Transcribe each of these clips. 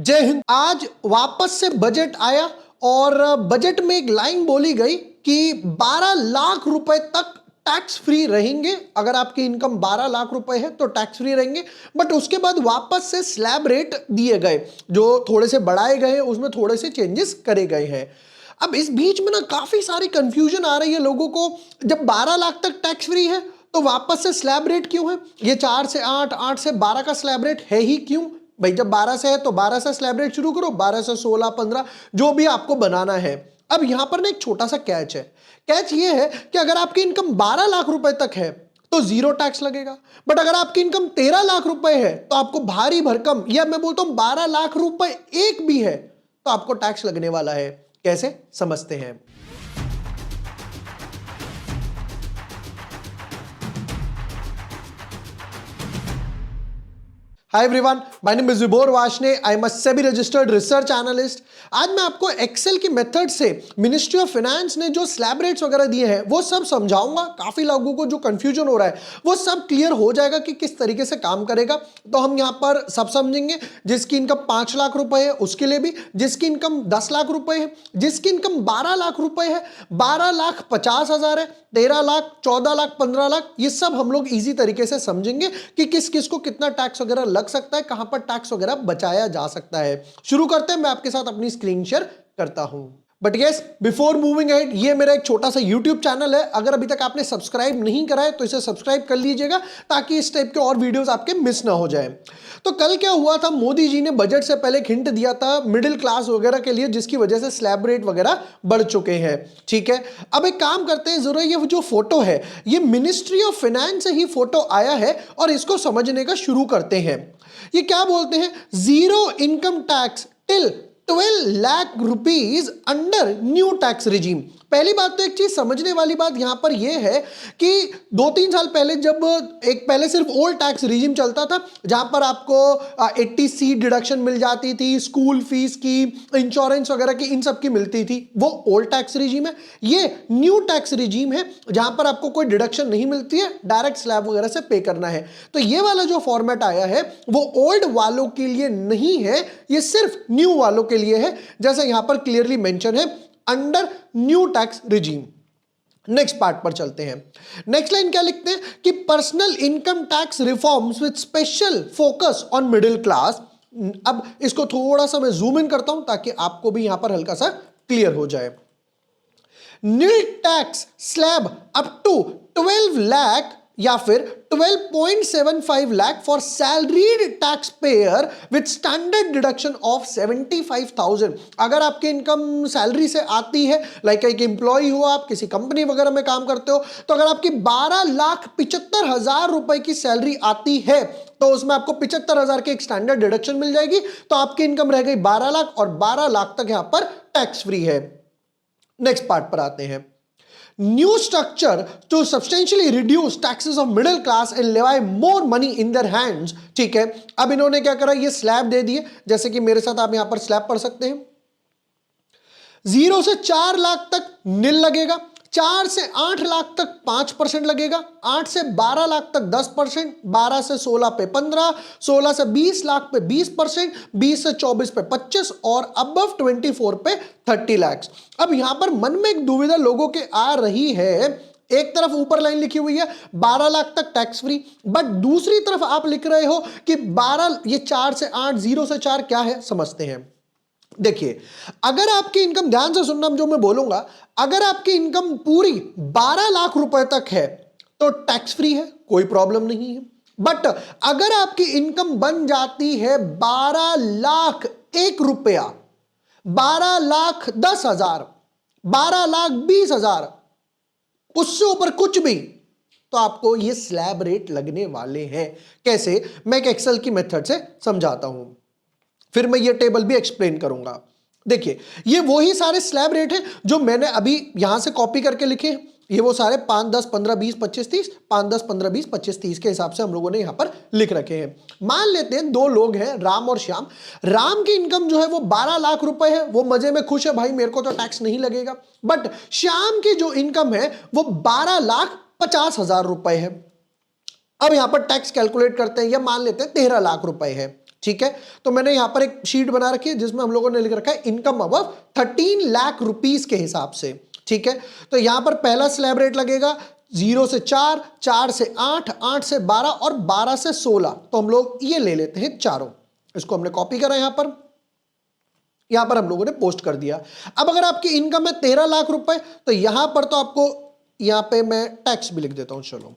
जय हिंद। आज वापस से बजट आया और बजट में एक लाइन बोली गई कि 12 लाख रुपए तक टैक्स फ्री रहेंगे। अगर आपकी इनकम 12 लाख रुपए है तो टैक्स फ्री रहेंगे। बट उसके बाद वापस से स्लैब रेट दिए गए, जो थोड़े से बढ़ाए गए, उसमें थोड़े से चेंजेस करे गए हैं। अब इस बीच में ना काफी सारी कंफ्यूजन आ रही है लोगों को। जब 12 लाख तक टैक्स फ्री है तो वापस से स्लैब रेट क्यों है? ये 4 से 8, 8 से 12 का स्लैब रेट है ही क्यों भाई? जब 12 से है तो 12 से स्लैब रेट शुरू करो, 12 से 16, 15 जो भी आपको बनाना है। अब यहां पर ना एक छोटा सा कैच है। कैच ये है कि अगर आपकी इनकम 12 लाख रुपए तक है तो जीरो टैक्स लगेगा। बट अगर आपकी इनकम 13 लाख रुपए है तो आपको भारी भरकम, या मैं बोलता हूं 12 लाख रुपए एक भी है तो आपको टैक्स लगने वाला है। कैसे समझते हैं? Hi everyone, my name is Vibhor Varshney. I am a SEBI registered research analyst. आज मैं आपको एक्सेल की मेथड से मिनिस्ट्री ऑफ फाइनेंस ने जो स्लैब रेट्स वगैरह दिए हैं वो सब समझाऊंगा। काफी लोगों को जो कंफ्यूजन हो रहा है वो सब क्लियर हो जाएगा कि किस तरीके से काम करेगा। तो हम यहाँ पर सब समझेंगे। जिसकी इनकम 5 लाख रुपए है उसके लिए भी, जिसकी इनकम 10 लाख रुपए है, जिसकी इनकम 12 लाख रुपए है, 12 लाख 50 हजार है, 13 लाख, 14 लाख, 15 लाख, ये सब हम लोग इजी तरीके से समझेंगे कि किस किस को कितना टैक्स वगैरह लग सकता है, कहां पर टैक्स वगैरह बचाया जा सकता है। शुरू करते हैं। मैं आपके साथ अपनी स्क्रीन शेयर करता हूं। But yes, before moving ahead, ये मेरा एक छोटा सा यूट्यूब चैनल है। अगर अभी तक आपने सब्सक्राइब नहीं करा है तो इसे सब्सक्राइब कर लीजिएगा ताकि इस टाइप के और वीडियोस आपके मिस ना हो जाए। तो कल क्या हुआ था, मोदी जी ने बजट से पहले एक हिंट दिया था मिडिल क्लास वगैरह के लिए, जिसकी वजह से स्लैब रेट वगैरह बढ़ चुके हैं। ठीक है, अब एक काम करते हैं, जरूर ये जो फोटो है ये मिनिस्ट्री ऑफ फाइनेंस से ही फोटो आया है और इसको समझने का शुरू करते हैं। ये क्या बोलते हैं? Zero income tax till 12 lakh rupees under new tax regime. पहली बात तो एक चीज समझने वाली बात यहां पर यह है कि 2-3 साल पहले जब पहले सिर्फ ओल्ड टैक्स रिजीम चलता था, जहां पर आपको 80C डिडक्शन मिल जाती थी, स्कूल फीस की, इंश्योरेंस वगैरह की, इन सब की मिलती थी, वो ओल्ड टैक्स रिजीम है। ये न्यू टैक्स रिजीम है जहां पर आपको कोई डिडक्शन नहीं मिलती है, डायरेक्ट स्लैब वगैरह से पे करना है। तो ये वाला जो फॉर्मेट आया है वो ओल्ड वालों के लिए नहीं है, ये सिर्फ न्यू वालों के लिए है, जैसे यहां पर क्लियरली मेंशन है, under new tax regime. Next part पर चलते हैं। नेक्स्ट लाइन क्या लिखते हैं कि personal income tax reforms with special focus on middle class. अब इसको थोड़ा सा मैं जूम इन करता हूं ताकि आपको भी यहां पर हल्का सा क्लियर हो जाए। Nil tax slab up to 12 lakh या फिर 12.75 lakh for salaried taxpayer with standard deduction of 75,000। अगर आपकी इनकम सैलरी से आती है, लाइक एक एम्प्लॉय हो, आप किसी कंपनी वगैरह में काम करते हो, तो अगर आपकी 12,75,000 रुपए की सैलरी आती है तो उसमें आपको 75,000 की एक स्टैंडर्ड डिडक्शन मिल जाएगी। तो आपकी इनकम रह गई 12 लाख और 12 लाख तक यहां पर टैक्स फ्री है। नेक्स्ट पार्ट पर आते हैं। New structure to substantially reduce taxes of middle class and leave more money in their hands. ठीक है, अब इन्होंने क्या करा, ये स्लैब दे दिए, जैसे कि मेरे साथ आप यहां पर स्लैब पढ़ सकते हैं। 0 से 4 लाख तक नील लगेगा, 4 से 8 लाख तक 5% लगेगा, 8 से 12 लाख तक 10%, 12 से 16 पे 15, 16 से 20 लाख पे 20%, 20 से 24 पे 25 और अबव 24 पे 30 लाख। अब यहां पर मन में एक दुविधा लोगों के आ रही है। एक तरफ ऊपर लाइन लिखी हुई है 12 लाख तक टैक्स फ्री, बट दूसरी तरफ आप लिख रहे हो कि 12, ये 4 से 8, 0 से 4 क्या है समझते हैं। देखिए, अगर आपकी इनकम, ध्यान से सुनना जो मैं बोलूंगा, अगर आपकी इनकम पूरी 12 लाख रुपए तक है तो टैक्स फ्री है, कोई प्रॉब्लम नहीं है। बट अगर आपकी इनकम बन जाती है 12 लाख 1 रुपया, 12 लाख 10 हजार, 12 लाख 20 हजार, उससे ऊपर कुछ भी, तो आपको ये स्लैब रेट लगने वाले हैं। कैसे? मैं एक एक्सेल की मेथड से समझाता हूं, फिर मैं ये टेबल भी एक्सप्लेन करूंगा। देखिए, ये वही सारे स्लैब रेट हैं जो मैंने अभी यहां से कॉपी करके लिखे हैं। ये वो सारे 5, 10, 15, 20, 25, 30, 5, 10, 15, 20, 25, 30 के हिसाब से हम लोगों ने यहां पर लिख रखे हैं। मान लेते हैं 2 लोग हैं, राम और श्याम। राम की इनकम जो है वो 12 लाख रुपए है, वो मजे में खुश है, भाई मेरे को तो टैक्स नहीं लगेगा। बट श्याम की जो इनकम है वो 12 लाख 50 हजार रुपए है। अब यहां पर टैक्स कैलकुलेट करते हैं, या मान लेते हैं 13 लाख रुपए है। ठीक है, तो मैंने यहां पर एक शीट बना रखी है जिसमें हम लोगों ने लिख रखा है इनकम अबव 13 लाख रुपीस के हिसाब से। ठीक है, तो यहां पर पहला स्लैब रेट लगेगा 0 से 4, 4 से 8, 8 से 12 और 12 से 16। तो हम लोग ये ले लेते हैं चारों, इसको हमने कॉपी करा यहां पर हम लोगों ने पोस्ट कर दिया। अब अगर आपकी इनकम है 13 लाख रुपए, तो यहां पर तो आपको, यहां पे मैं टैक्स भी लिख देता हूं, चलो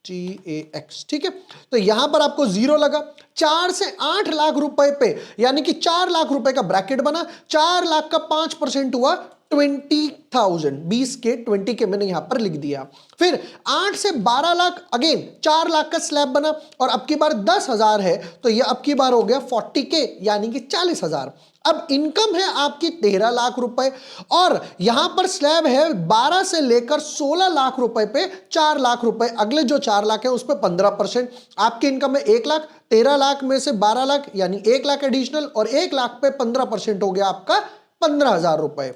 TAX। ठीक है, तो यहां पर आपको 0 लगा। 4 से 8 लाख रुपए पे, यानी कि 4 लाख रुपए का ब्रैकेट बना, 4 लाख का 5% हुआ 20,000, 20 के 20 के मैंने यहां पर लिख दिया। फिर 8 से 12 लाख, अगेन 4 लाख का स्लैब बना, और अब की बार 10,000 है, तो यह अब की बार हो गया 40 के, यानी कि 40,000। अब इनकम है आपकी 13 लाख रुपए, और यहां पर स्लैब है 12 से लेकर 16 लाख रुपए पे 4 लाख रुपए, अगले जो 4 लाख है उस पर 15%। आपकी इनकम है 1 लाख, 13 लाख में से 12 लाख यानी 1 लाख एडिशनल, और 1 लाख पे 15% हो गया आपका 15,000 रुपए।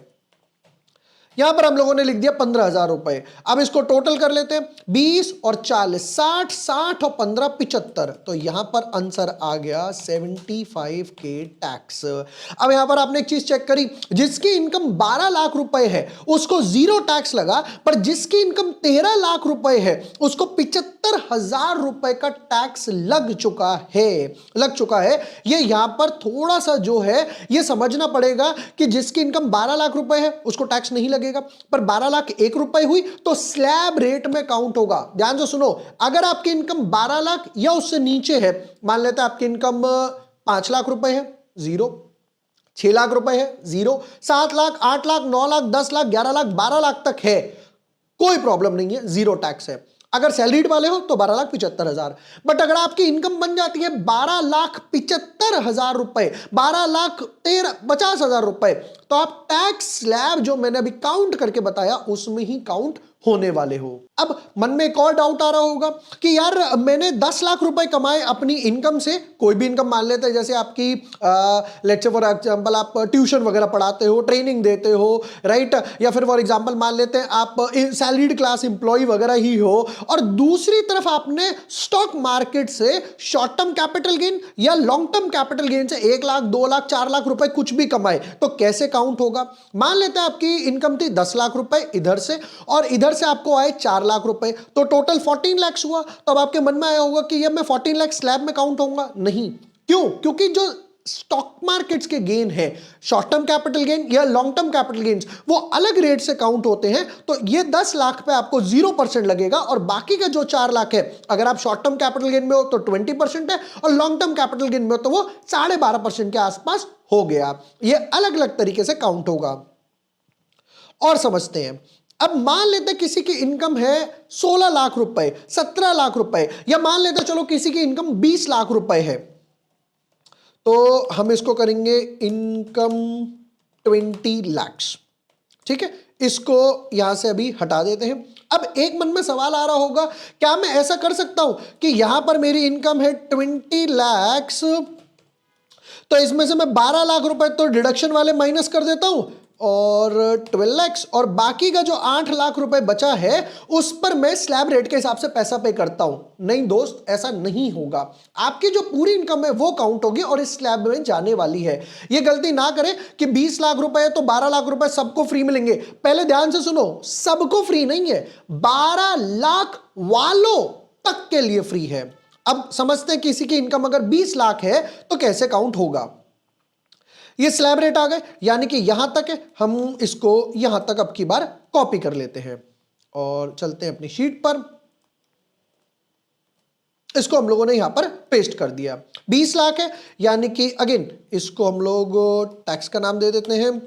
यहां पर हम लोगों ने लिख दिया 15,000 रुपए। अब इसको टोटल कर लेते हैं, 20 और 40, 60, 60 और 15, 75। तो यहां पर आंसर आ गया 75 के टैक्स। अब यहां पर आपने एक चीज चेक करी, जिसकी इनकम 12 लाख रुपए है उसको 0 टैक्स लगा, पर जिसकी इनकम 13 लाख रुपए है उसको 75,000 रुपए का टैक्स लग चुका है। ये यहां पर थोड़ा सा जो है ये समझना पड़ेगा कि जिसकी इनकम 12 लाख रुपए है उसको टैक्स नहीं लगेगा, पर 12 लाख 1 रुपए हुई तो स्लैब रेट में काउंट होगा। ध्यान से सुनो, अगर आपकी इनकम 12 लाख या उससे नीचे है, मान लेते हैं आपकी इनकम 5 लाख रुपए है, 0, 6 लाख रुपए है, 0, 7 लाख, 8 लाख, 9 लाख, 10 लाख, 11 लाख, 12 लाख तक है, कोई प्रॉब्लम नहीं है, 0 टैक्स है। अगर सैलरीड वाले हो तो 12,75,000। बट अगर आपकी इनकम बन जाती है 12,75,000 रुपए, 12,50,000 रुपए, तो आप टैक्स स्लैब जो मैंने अभी काउंट करके बताया उसमें ही काउंट होने वाले हो। अब मन में एक और डाउट आ रहा होगा कि यार मैंने 10 लाख रुपए कमाए अपनी इनकम से, कोई भी इनकम मान लेते हैं, जैसे आपकी लेट्स से फॉर एग्जांपल आप ट्यूशन वगैरह पढ़ाते हो, ट्रेनिंग देते हो, राइट, या फिर फॉर एग्जांपल मान लेते हैं आप सैलरीड क्लास एम्प्लॉय वगैरह ही हो, और दूसरी तरफ आपने स्टॉक मार्केट से शॉर्ट टर्म कैपिटल गेन या लॉन्ग टर्म कैपिटल गेन से 1 लाख, 2 लाख, 4 लाख रुपए कुछ भी कमाए, तो कैसे काउंट होगा? मान लेते हैं आपकी इनकम थी 10 लाख रुपए इधर से, और इधर से आपको आए 4 लाख रुपए, तो टोटल 14 लाख हुआ। तो अब आपके मन में आया होगा कि ये मैं 14 लाख स्लैब में काउंट होऊंगा? नहीं। क्यों? क्योंकि जो स्टॉक मार्केट्स के गेन है, शॉर्ट टर्म कैपिटल गेन या लॉन्ग टर्म कैपिटल गेन्स, वो अलग रेट से काउंट होते हैं। तो ये 10 लाख पे आपको 0% लगेगा, और बाकी का जो 4 लाख है, अगर आप शॉर्ट टर्म कैपिटल गेन में हो तो 20% है, और लॉन्ग टर्म कैपिटल गेन में हो तो वो 12.5% के आसपास हो गया। ये अलग अलग तरीके से काउंट होगा। और समझते हैं, अब मान लेते किसी की इनकम है 16 लाख रुपए, 17 लाख रुपए, या मान लेते चलो किसी की इनकम 20 लाख रुपए है, तो हम इसको करेंगे इनकम 20 लाख। ठीक है, इसको यहां से अभी हटा देते हैं। अब एक मन में सवाल आ रहा होगा, क्या मैं ऐसा कर सकता हूं कि यहां पर मेरी इनकम है 20 लाख, तो इसमें से मैं 12 लाख रुपए तो डिडक्शन वाले माइनस कर देता हूं, और 12 लाख, और बाकी का जो 8 लाख रुपए बचा है उस पर मैं स्लैब रेट के हिसाब से पैसा पे करता हूं? नहीं दोस्त, ऐसा नहीं होगा। आपकी जो पूरी इनकम है वो काउंट होगी और इस स्लैब में जाने वाली है। ये गलती ना करें कि 20 लाख रुपए है तो 12 लाख रुपए सबको फ्री मिलेंगे। पहले ध्यान से सुनो, सबको फ्री नहीं है, 12 लाख वालों तक के लिए फ्री है। अब समझते हैं किसी की इनकम अगर 20 लाख है तो कैसे काउंट होगा। ये स्लैब रेट आ गए, यानी कि यहां तक है, हम इसको यहां तक अब की बार कॉपी कर लेते हैं और चलते हैं अपनी शीट पर। इसको हम लोगों ने यहां पर पेस्ट कर दिया। 20 लाख है, यानी कि अगेन इसको हम लोग टैक्स का नाम दे देते हैं।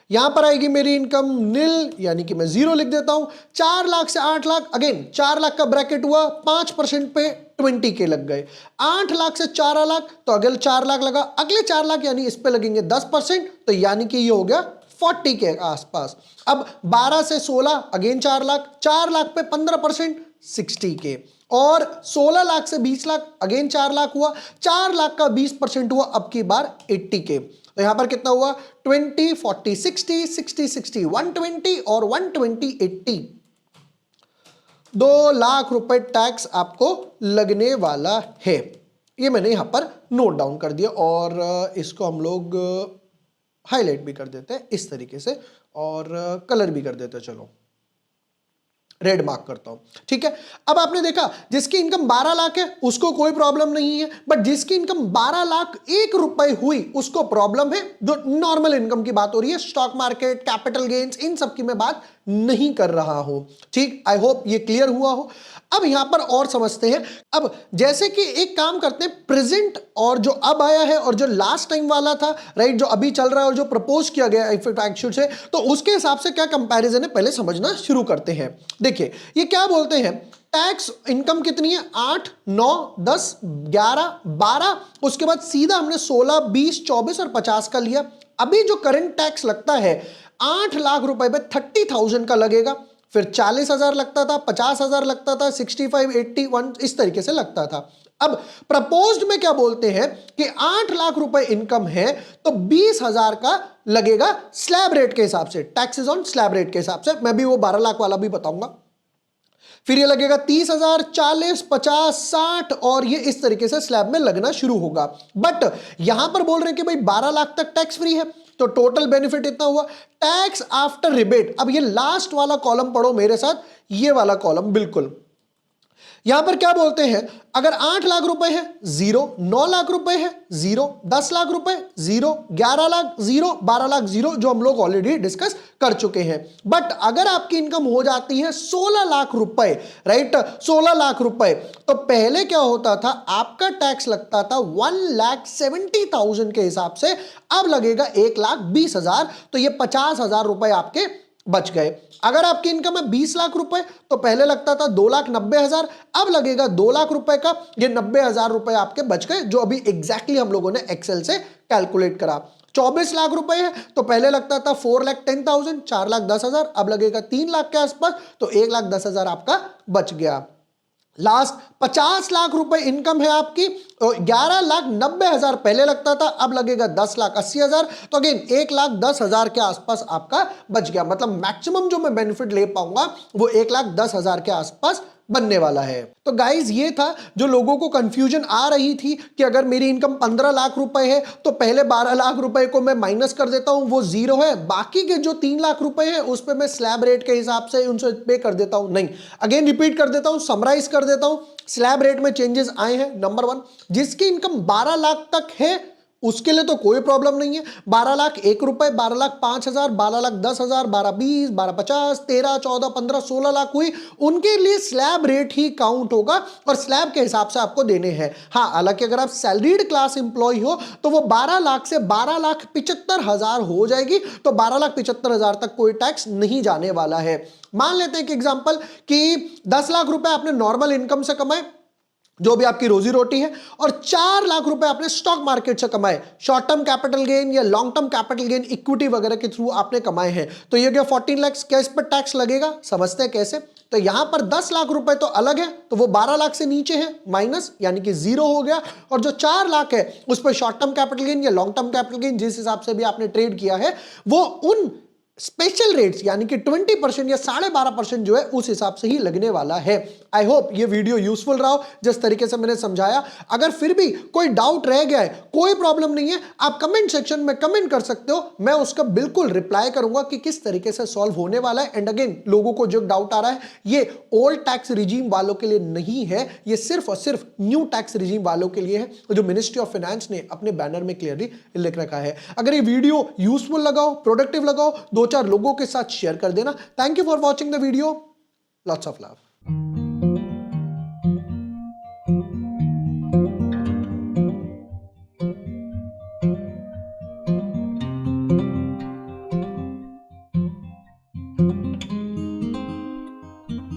यहां पर आएगी मेरी इनकम निल, यानी कि मैं 0 लिख देता हूं। 4 लाख से 8 लाख, अगेन 4 लाख का ब्रैकेट हुआ, 5% पे 20 के लग गए। 8 लाख से 4 लाख, तो अगले 4 लाख लगा, अगले 4 लाख यानी इस पे लगेंगे 10%, तो यानी कि ये हो गया 40 के आसपास। अब 12 से 16, अगेन 4 लाख, 4 लाख पे 15%, 60 के, और 16 लाख से 20 लाख, अगेन 4 लाख हुआ, 4 लाख का 20% हुआ, अब की बार 80 के। तो यहां पर कितना हुआ? 20, 40, 60, 60, 60, 120 और 120, 80। 2 लाख रुपए टैक्स आपको लगने वाला है। ये मैंने यहां पर नोट डाउन कर दिया और इसको हम लोग हाईलाइट भी कर देते हैं इस तरीके से और कलर भी कर देते हैं। चलो रेड मार्क करता हूं, ठीक है। अब आपने देखा जिसकी इनकम 12 लाख है उसको कोई प्रॉब्लम नहीं है, बट जिसकी इनकम 12 लाख 1 रुपए हुई उसको प्रॉब्लम है। जो नॉर्मल इनकम की बात हो रही है, स्टॉक मार्केट, कैपिटल गेन्स, इन सब की मैं बात नहीं कर रहा हूं, ठीक। आई होप ये क्लियर हुआ हो। अब यहां पर और समझते हैं। अब जैसे कि एक काम करते हैं, प्रेजेंट और जो अब आया है और जो लास्ट टाइम वाला था, राइट, जो अभी चल रहा है और जो प्रपोज किया गया इफेक्ट से, तो उसके हिसाब से क्या कंपैरिजन है पहले समझना शुरू करते हैं। देखिए ये क्या बोलते हैं, टैक्स इनकम कितनी है, 8, 9, 10, 11, 12, उसके बाद सीधा हमने 16, 20, 24 और 50 का लिया। अभी जो करंट टैक्स लगता है 8 लाख रुपए पे 30,000 का लगेगा, फिर 40,000 लगता था, 50,000 लगता था, 65, 81 इस तरीके से लगता था। अब प्रपोज्ड में क्या बोलते हैं कि 8 लाख रुपए इनकम है तो 20,000 का लगेगा स्लैब रेट के हिसाब से, टैक्सेस ऑन स्लैब रेट के हिसाब से। मैं भी वो 12 लाख वाला भी बताऊंगा। फिर ये लगेगा 30,000, 40, 50, 60 और ये इस तरीके से स्लैब में लगना शुरू होगा। बट यहां पर बोल रहे हैं कि भाई 12 लाख तक टैक्स फ्री है, तो टोटल बेनिफिट इतना हुआ। टैक्स आफ्टर रिबेट, अब ये लास्ट वाला कॉलम पढ़ो मेरे साथ, ये वाला कॉलम बिल्कुल। यहां पर क्या बोलते हैं, अगर 8 लाख रुपए है 0, 9 लाख रुपए है 0, 10 लाख रुपए 0, 11 लाख 0, 12 लाख 0, जो हम लोग ऑलरेडी डिस्कस कर चुके हैं। बट अगर आपकी इनकम हो जाती है 16 लाख रुपए, राइट, 16 लाख रुपए, तो पहले क्या होता था, आपका टैक्स लगता था 1,70,000 के हिसाब से, अब लगेगा 1,20,000, तो ये 50,000 रुपए आपके बच गए। अगर आपकी इनकम है 20 लाख रुपए तो पहले लगता था 2,90,000, अब लगेगा 2 लाख रुपए का, ये 90,000 रुपए आपके बच गए, जो अभी एग्जैक्टली हम लोगों ने एक्सेल से कैलकुलेट करा। 24 लाख रुपए है तो पहले लगता था 4,10,000, 4,10,000, अब लगेगा 3 लाख के आसपास, तो 1,10,000 आपका बच गया। लास्ट 50 लाख रुपए इनकम है आपकी, 11,90,000 पहले लगता था, अब लगेगा 10,80,000, तो अगेन 1,10,000 के आसपास आपका बच गया। मतलब मैक्सिमम जो मैं बेनिफिट ले पाऊंगा वो 1,10,000 के आसपास बनने वाला है। तो गाइज ये था जो लोगों को कंफ्यूजन आ रही थी कि अगर मेरी इनकम 15 लाख रुपए है तो पहले 12 लाख रुपए को मैं माइनस कर देता हूं, वो 0 है, बाकी के जो 3 लाख रुपए है उस पर मैं स्लैब रेट के हिसाब से उनसे पे कर देता हूं। नहीं, अगेन रिपीट कर देता हूं, समराइज कर देता हूं, स्लैब रेट में चेंजेस आए हैं। नंबर 1, जिसकी इनकम 12 लाख तक है उसके लिए तो कोई प्रॉब्लम नहीं है। 12 लाख 1 रुपए, 12 लाख 5,000, 12 लाख 10,000, 12, 20, 12, 50, 13, 14, 15, 16 लाख हुई, उनके लिए स्लैब रेट ही काउंट होगा और स्लैब के हिसाब से आपको देने हैं। हाँ, हालांकि अगर आप सैलरीड क्लास इंप्लॉय हो तो वो 12 लाख से 12,75,000 हो जाएगी, तो 12,75,000 तक कोई टैक्स नहीं जाने वाला है। मान लेते हैं कि एग्जांपल कि 10 लाख रुपए आपने नॉर्मल इनकम से कमाए, जो भी आपकी रोजी रोटी है, और 4 लाख रुपए आपने स्टॉक मार्केट से कमाए, शॉर्ट टर्म कैपिटल गेन या long term capital gain equity वगैरह के थ्रू आपने कमाए हैं, तो ये क्या 14 लाख, क्या इस पर टैक्स लगेगा? समझते हैं कैसे। तो यहां पर 10 लाख रुपए तो अलग है, तो वो 12 लाख से नीचे है, माइनस, यानी कि 0 हो गया। और जो 4 लाख है उस पर शॉर्ट टर्म कैपिटल गेन या लॉन्ग टर्म कैपिटल गेन जिस हिसाब से भी आपने ट्रेड किया है, वो उन स्पेशल रेट्स यानी कि 20% या 12.5% जो है उस हिसाब से ही लगने वाला है। आई होप ये वीडियो यूजफुल रहा हो जिस तरीके से मैंने समझाया। अगर फिर भी कोई डाउट रह गया है, कोई प्रॉब्लम नहीं है, आप कमेंट सेक्शन में कमेंट कर सकते हो, मैं उसका बिल्कुल रिप्लाई करूंगा कि किस तरीके से सॉल्व होने वाला है। एंड अगेन, लोगों को जो डाउट आ रहा है ये ओल्ड टैक्स रिजीम वालों के लिए नहीं है, ये सिर्फ और सिर्फ न्यू टैक्स रिजीम वालों के लिए है, जो मिनिस्ट्री ऑफ फाइनेंस ने अपने बैनर में क्लियरली लिख रखा है। अगर ये वीडियो यूजफुल लगाओ, प्रोडक्टिव लगाओ, 2-4 लोगों के साथ शेयर कर देना। Thank you for watching the video, lots of love.